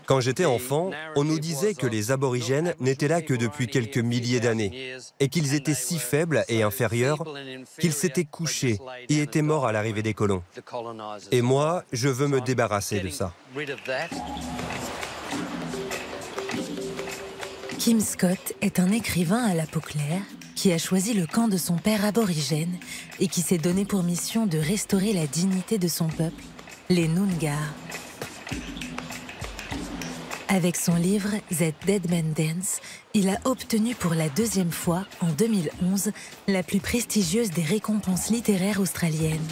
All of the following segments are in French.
Quand j'étais enfant, on nous disait que les aborigènes n'étaient là que depuis quelques milliers d'années et qu'ils étaient si faibles et inférieurs qu'ils s'étaient couchés et étaient morts à l'arrivée des colons. Et moi, je veux me débarrasser de ça. Kim Scott est un écrivain à la peau claire qui a choisi le camp de son père aborigène et qui s'est donné pour mission de restaurer la dignité de son peuple, les Noongar. Avec son livre « That Dead Man Dance », il a obtenu pour la deuxième fois, en 2011, la plus prestigieuse des récompenses littéraires australiennes.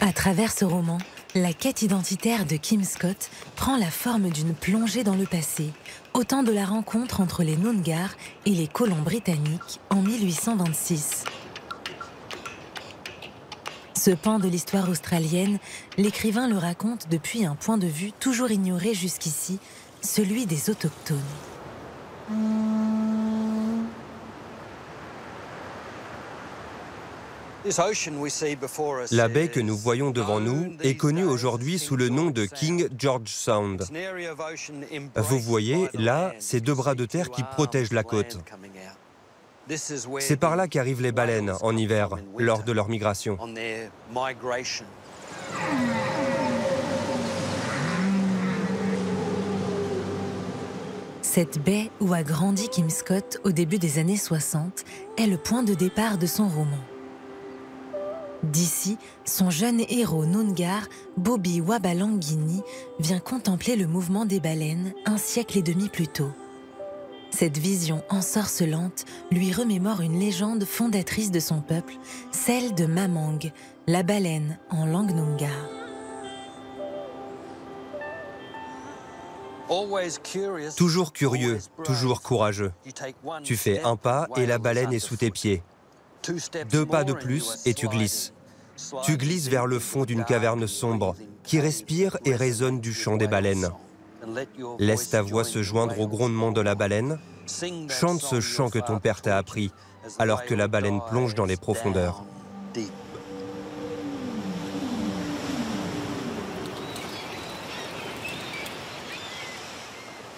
À travers ce roman, la quête identitaire de Kim Scott prend la forme d'une plongée dans le passé, au temps de la rencontre entre les Noongar et les colons britanniques en 1826. Ce pan de l'histoire australienne, l'écrivain le raconte depuis un point de vue toujours ignoré jusqu'ici, celui des autochtones. La baie que nous voyons devant nous est connue aujourd'hui sous le nom de King George Sound. Vous voyez, là, ces deux bras de terre qui protègent la côte. C'est par là qu'arrivent les baleines en hiver, lors de leur migration. Cette baie où a grandi Kim Scott au début des années 60 est le point de départ de son roman. D'ici, son jeune héros Noongar, Bobby Wabalangini, vient contempler le mouvement des baleines un siècle et demi plus tôt. Cette vision ensorcelante lui remémore une légende fondatrice de son peuple, celle de Mamang, la baleine en langue Noongar. Toujours curieux, toujours courageux. Tu fais un pas et la baleine est sous tes pieds. 2 pas de plus et tu glisses. Tu glisses vers le fond d'une caverne sombre qui respire et résonne du chant des baleines. Laisse ta voix se joindre au grondement de la baleine. Chante ce chant que ton père t'a appris alors que la baleine plonge dans les profondeurs.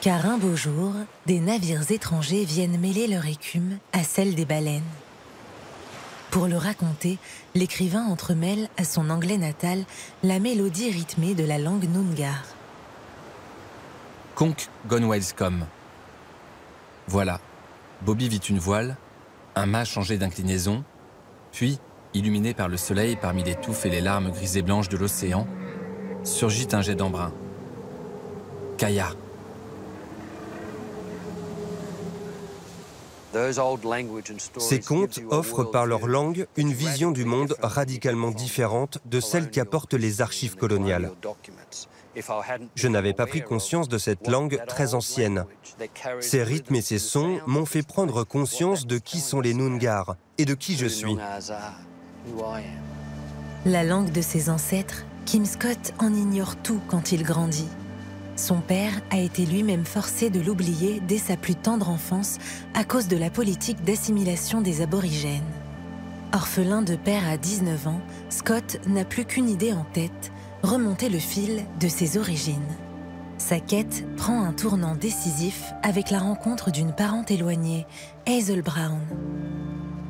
Car un beau jour, des navires étrangers viennent mêler leur écume à celle des baleines. Pour le raconter, l'écrivain entremêle à son anglais natal la mélodie rythmée de la langue Noongar. Conk Gonwelscom. Voilà, Bobby vit une voile, un mât changé d'inclinaison, puis, illuminé par le soleil parmi les touffes et les larmes grises et blanches de l'océan, surgit un jet d'embrun. Kaya. Ces contes offrent par leur langue une vision du monde radicalement différente de celle qu'apportent les archives coloniales. Je n'avais pas pris conscience de cette langue très ancienne. Ces rythmes et ces sons m'ont fait prendre conscience de qui sont les Noongar et de qui je suis. La langue de ses ancêtres, Kim Scott en ignore tout quand il grandit. Son père a été lui-même forcé de l'oublier dès sa plus tendre enfance à cause de la politique d'assimilation des aborigènes. Orphelin de père à 19 ans, Scott n'a plus qu'une idée en tête, remonter le fil de ses origines. Sa quête prend un tournant décisif avec la rencontre d'une parente éloignée, Hazel Brown.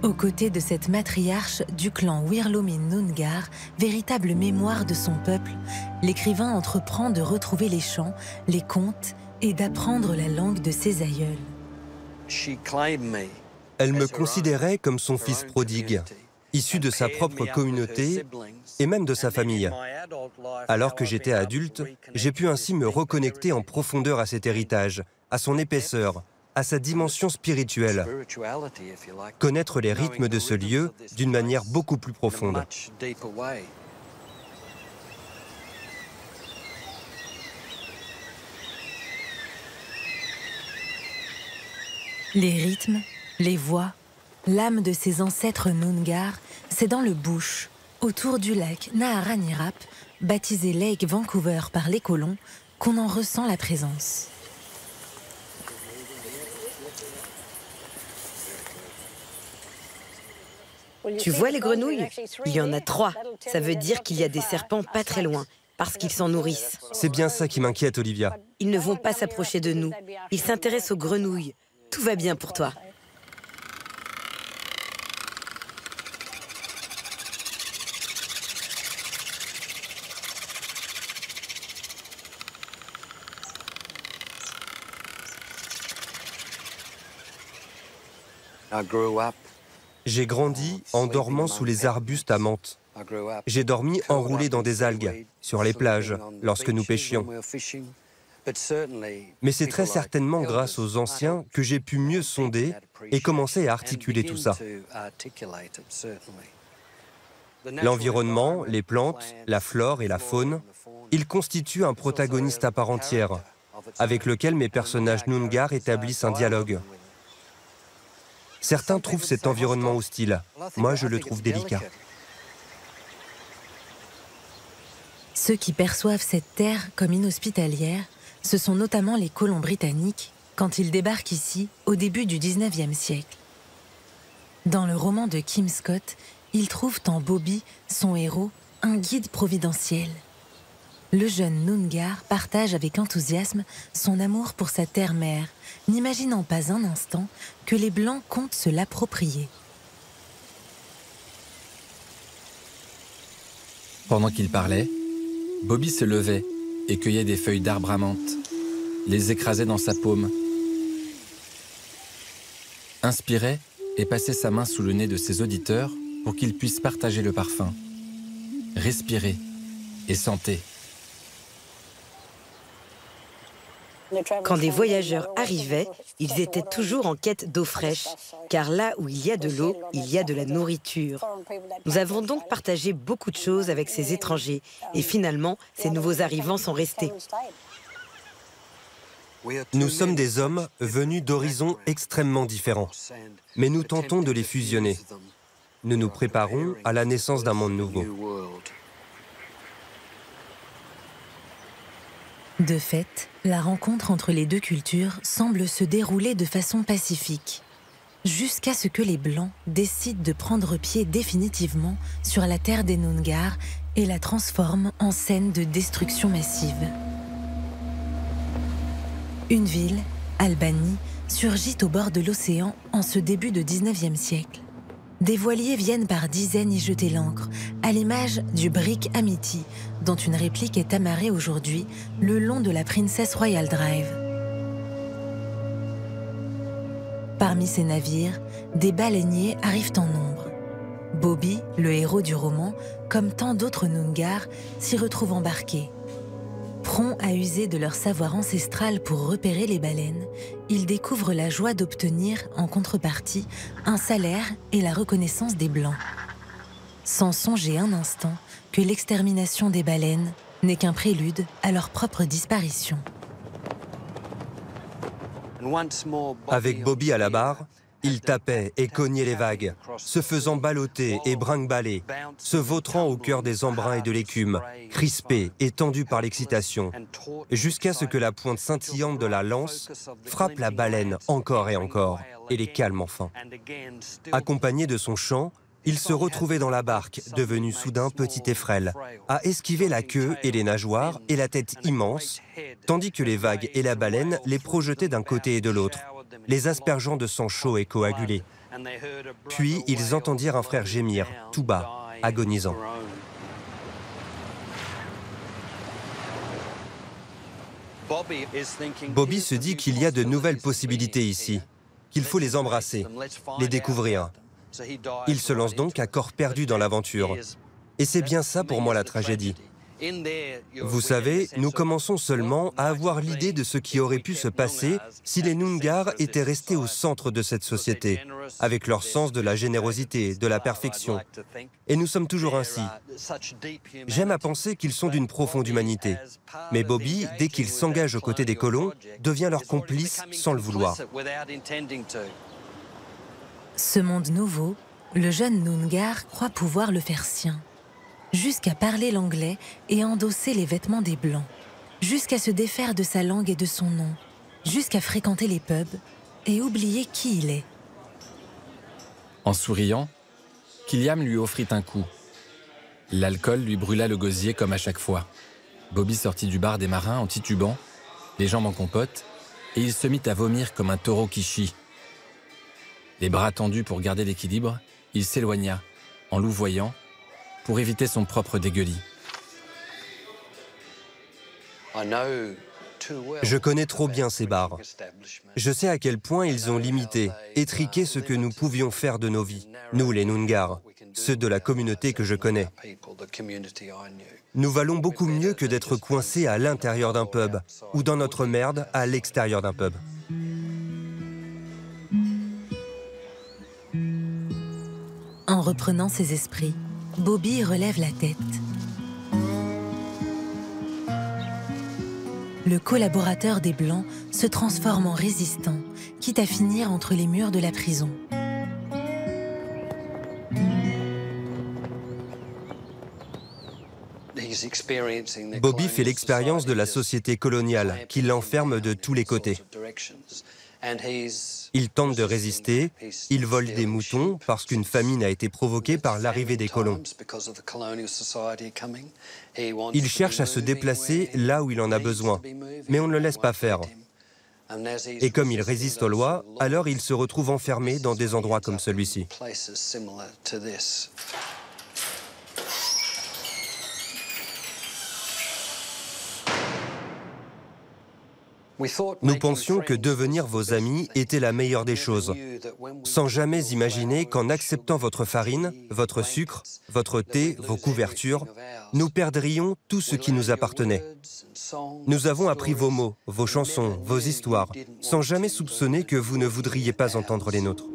Aux côtés de cette matriarche du clan Wirlomin Noongar, véritable mémoire de son peuple, l'écrivain entreprend de retrouver les chants, les contes et d'apprendre la langue de ses aïeuls. Elle me considérait comme son fils prodigue, issu de sa propre communauté et même de sa famille. Alors que j'étais adulte, j'ai pu ainsi me reconnecter en profondeur à cet héritage, à son épaisseur, à sa dimension spirituelle, connaître les rythmes de ce lieu d'une manière beaucoup plus profonde. Les rythmes, les voix, l'âme de ses ancêtres Noongar, c'est dans le bush, autour du lac Naharanirap, baptisé Lake Vancouver par les colons, qu'on en ressent la présence. Tu vois les grenouilles? Il y en a 3. Ça veut dire qu'il y a des serpents pas très loin, parce qu'ils s'en nourrissent. C'est bien ça qui m'inquiète, Olivia. Ils ne vont pas s'approcher de nous. Ils s'intéressent aux grenouilles. Tout va bien pour toi. J'ai grandi en dormant sous les arbustes à menthe. J'ai dormi enroulé dans des algues, sur les plages, lorsque nous pêchions. Mais c'est très certainement grâce aux anciens que j'ai pu mieux sonder et commencer à articuler tout ça. L'environnement, les plantes, la flore et la faune, ils constituent un protagoniste à part entière, avec lequel mes personnages Noongar établissent un dialogue. Certains trouvent cet environnement hostile. Moi, je le trouve délicat. Ceux qui perçoivent cette terre comme inhospitalière, ce sont notamment les colons britanniques quand ils débarquent ici au début du 19e siècle. Dans le roman de Kim Scott, ils trouvent en Bobby, son héros, un guide providentiel. Le jeune Noongar partage avec enthousiasme son amour pour sa terre-mère, n'imaginant pas un instant que les Blancs comptent se l'approprier. Pendant qu'il parlait, Bobby se levait et cueillait des feuilles d'arbre à menthe, les écrasait dans sa paume, inspirait et passait sa main sous le nez de ses auditeurs pour qu'ils puissent partager le parfum, respirer et sentir. Quand des voyageurs arrivaient, ils étaient toujours en quête d'eau fraîche, car là où il y a de l'eau, il y a de la nourriture. Nous avons donc partagé beaucoup de choses avec ces étrangers, et finalement, ces nouveaux arrivants sont restés. Nous sommes des hommes venus d'horizons extrêmement différents, mais nous tentons de les fusionner. Nous nous préparons à la naissance d'un monde nouveau. De fait, la rencontre entre les deux cultures semble se dérouler de façon pacifique, jusqu'à ce que les Blancs décident de prendre pied définitivement sur la terre des Noongar et la transforment en scène de destruction massive. Une ville, Albany, surgit au bord de l'océan en ce début de 19e siècle. Des voiliers viennent par dizaines y jeter l'ancre, à l'image du brick Amity, dont une réplique est amarrée aujourd'hui le long de la Princess Royal Drive. Parmi ces navires, des baleiniers arrivent en nombre. Bobby, le héros du roman, comme tant d'autres Noongar, s'y retrouve embarqué. Prompts à user de leur savoir ancestral pour repérer les baleines, ils découvrent la joie d'obtenir, en contrepartie, un salaire et la reconnaissance des Blancs. Sans songer un instant que l'extermination des baleines n'est qu'un prélude à leur propre disparition. Avec Bobby à la barre, il tapait et cognait les vagues, se faisant balloter et brinque-baller, se vautrant au cœur des embruns et de l'écume, crispé et tendu par l'excitation, jusqu'à ce que la pointe scintillante de la lance frappe la baleine encore et encore, et les calme enfin. Accompagné de son chant, il se retrouvait dans la barque, devenu soudain petit et frêle, à esquiver la queue et les nageoires et la tête immense, tandis que les vagues et la baleine les projetaient d'un côté et de l'autre, les aspergeant de sang chaud et coagulé. Puis ils entendirent un frère gémir, tout bas, agonisant. Bobby se dit qu'il y a de nouvelles possibilités ici, qu'il faut les embrasser, les découvrir. Il se lance donc à corps perdu dans l'aventure. Et c'est bien ça pour moi la tragédie. Vous savez, nous commençons seulement à avoir l'idée de ce qui aurait pu se passer si les Noongar étaient restés au centre de cette société, avec leur sens de la générosité, de la perfection. Et nous sommes toujours ainsi. J'aime à penser qu'ils sont d'une profonde humanité. Mais Bobby, dès qu'il s'engage aux côtés des colons, devient leur complice sans le vouloir. Ce monde nouveau, le jeune Noongar croit pouvoir le faire sien. Jusqu'à parler l'anglais et endosser les vêtements des Blancs, jusqu'à se défaire de sa langue et de son nom, jusqu'à fréquenter les pubs et oublier qui il est. En souriant, Killiam lui offrit un coup. L'alcool lui brûla le gosier comme à chaque fois. Bobby sortit du bar des marins en titubant, les jambes en compote, et il se mit à vomir comme un taureau qui chie. Les bras tendus pour garder l'équilibre, il s'éloigna, en louvoyant, pour éviter son propre dégueulis. Je connais trop bien ces bars. Je sais à quel point ils ont limité, étriqué ce que nous pouvions faire de nos vies, nous les Noongar, ceux de la communauté que je connais. Nous valons beaucoup mieux que d'être coincés à l'intérieur d'un pub, ou dans notre merde à l'extérieur d'un pub. En reprenant ses esprits, Bobby relève la tête. Le collaborateur des Blancs se transforme en résistant, quitte à finir entre les murs de la prison. Bobby fait l'expérience de la société coloniale qui l'enferme de tous les côtés. Il tente de résister, il vole des moutons parce qu'une famine a été provoquée par l'arrivée des colons. Il cherche à se déplacer là où il en a besoin, mais on ne le laisse pas faire. Et comme il résiste aux lois, alors il se retrouve enfermé dans des endroits comme celui-ci. Nous pensions que devenir vos amis était la meilleure des choses, sans jamais imaginer qu'en acceptant votre farine, votre sucre, votre thé, vos couvertures, nous perdrions tout ce qui nous appartenait. Nous avons appris vos mots, vos chansons, vos histoires, sans jamais soupçonner que vous ne voudriez pas entendre les nôtres.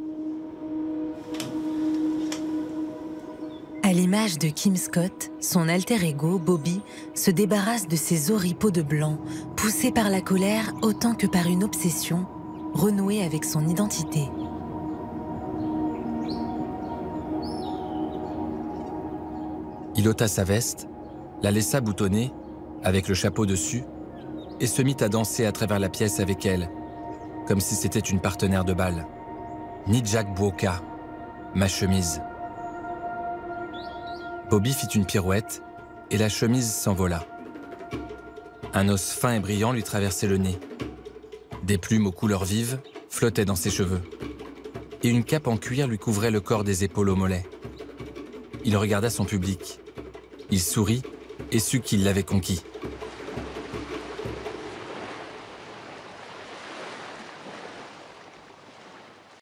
À l'image de Kim Scott, son alter ego, Bobby, se débarrasse de ses oripeaux de blanc, poussé par la colère autant que par une obsession, renouée avec son identité. Il ôta sa veste, la laissa boutonnée, avec le chapeau dessus, et se mit à danser à travers la pièce avec elle, comme si c'était une partenaire de bal. Ni Jack Buoka, ma chemise. Bobby fit une pirouette et la chemise s'envola. Un os fin et brillant lui traversait le nez. Des plumes aux couleurs vives flottaient dans ses cheveux. Et une cape en cuir lui couvrait le corps des épaules aux mollets. Il regarda son public. Il sourit et sut qu'il l'avait conquis.